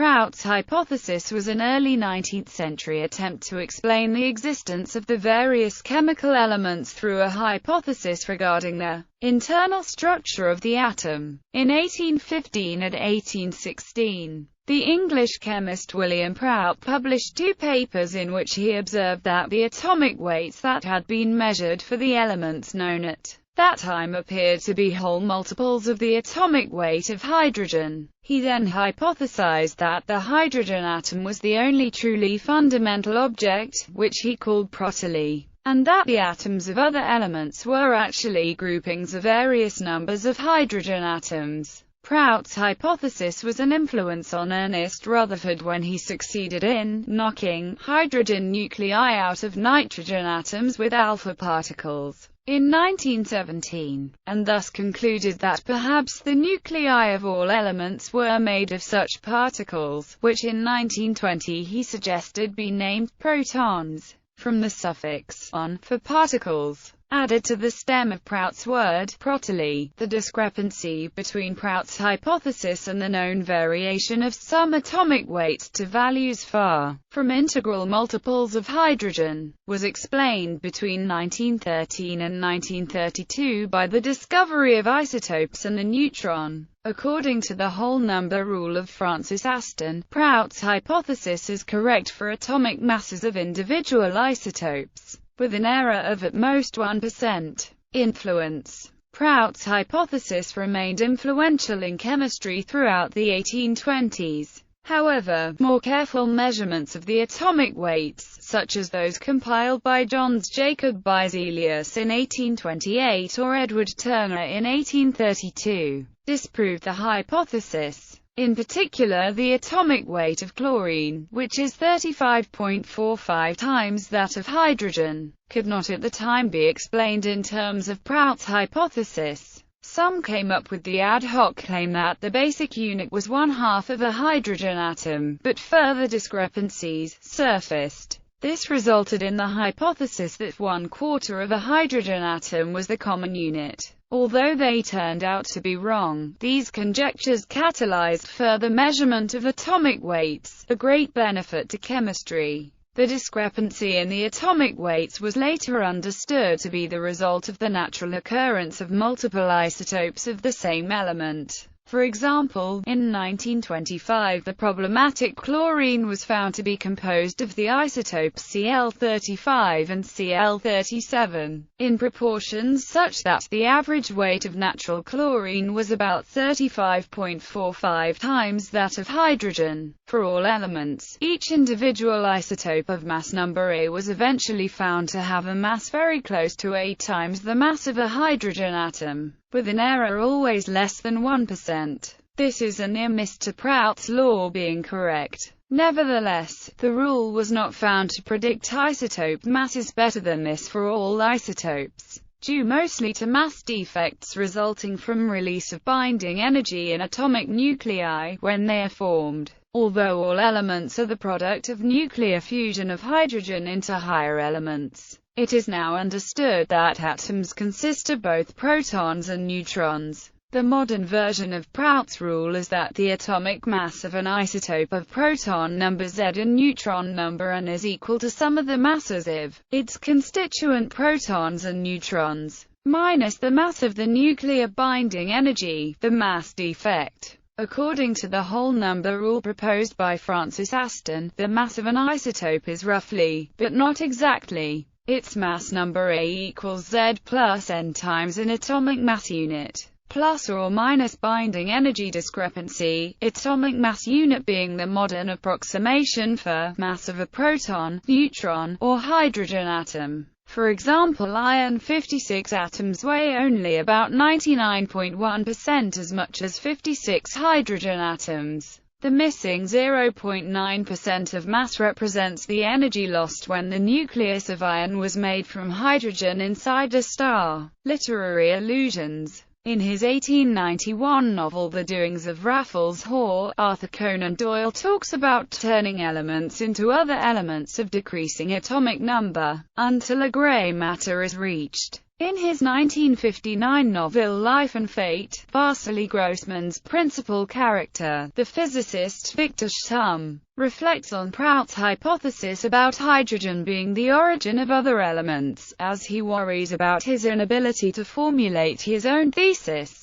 Prout's hypothesis was an early 19th century attempt to explain the existence of the various chemical elements through a hypothesis regarding the internal structure of the atom. In 1815 and 1816, the English chemist William Prout published two papers in which he observed that the atomic weights that had been measured for the elements known at that time appeared to be whole multiples of the atomic weight of hydrogen. He then hypothesized that the hydrogen atom was the only truly fundamental object, which he called protely, and that the atoms of other elements were actually groupings of various numbers of hydrogen atoms. Prout's hypothesis was an influence on Ernest Rutherford when he succeeded in knocking hydrogen nuclei out of nitrogen atoms with alpha particles in 1917, and thus concluded that perhaps the nuclei of all elements were made of such particles, which in 1920 he suggested be named protons, from the suffix -on for particles added to the stem of Prout's word protely. The discrepancy between Prout's hypothesis and the known variation of some atomic weights to values far from integral multiples of hydrogen was explained between 1913 and 1932 by the discovery of isotopes and the neutron. According to the whole number rule of Francis Aston, Prout's hypothesis is correct for atomic masses of individual isotopes, with an error of at most 1%. Influence. Prout's hypothesis remained influential in chemistry throughout the 1820s. However, more careful measurements of the atomic weights, such as those compiled by Jöns Jacob Berzelius in 1828 or Edward Turner in 1832, disproved the hypothesis. In particular, the atomic weight of chlorine, which is 35.45 times that of hydrogen, could not at the time be explained in terms of Prout's hypothesis. Some came up with the ad hoc claim that the basic unit was 1/2 of a hydrogen atom, but further discrepancies surfaced. This resulted in the hypothesis that 1/4 of a hydrogen atom was the common unit. Although they turned out to be wrong, these conjectures catalyzed further measurement of atomic weights, a great benefit to chemistry. The discrepancy in the atomic weights was later understood to be the result of the natural occurrence of multiple isotopes of the same element. For example, in 1925 the problematic chlorine was found to be composed of the isotopes Cl35 and Cl37, in proportions such that the average weight of natural chlorine was about 35.45 times that of hydrogen. For all elements, each individual isotope of mass number A was eventually found to have a mass very close to 8 times the mass of a hydrogen atom, with an error always less than 1%. This is a near miss to Prout's law being correct. Nevertheless, the rule was not found to predict isotope masses better than this for all isotopes, due mostly to mass defects resulting from release of binding energy in atomic nuclei when they are formed. Although all elements are the product of nuclear fusion of hydrogen into higher elements, it is now understood that atoms consist of both protons and neutrons. The modern version of Prout's rule is that the atomic mass of an isotope of proton number Z and neutron number N is equal to sum of the masses of its constituent protons and neutrons, minus the mass of the nuclear binding energy, the mass defect. According to the whole number rule proposed by Francis Aston, the mass of an isotope is roughly, but not exactly, its mass number A equals Z plus N times an atomic mass unit, plus or minus binding energy discrepancy, atomic mass unit being the modern approximation for mass of a proton, neutron, or hydrogen atom. For example, iron 56 atoms weigh only about 99.1% as much as 56 hydrogen atoms. The missing 0.9% of mass represents the energy lost when the nucleus of iron was made from hydrogen inside a star. Literary allusions. In his 1891 novel The Doings of Raffles Haw, Arthur Conan Doyle talks about turning elements into other elements of decreasing atomic number, until a gray matter is reached. In his 1959 novel Life and Fate, Vasily Grossman's principal character, the physicist Victor Stum, reflects on Prout's hypothesis about hydrogen being the origin of other elements, as he worries about his inability to formulate his own thesis.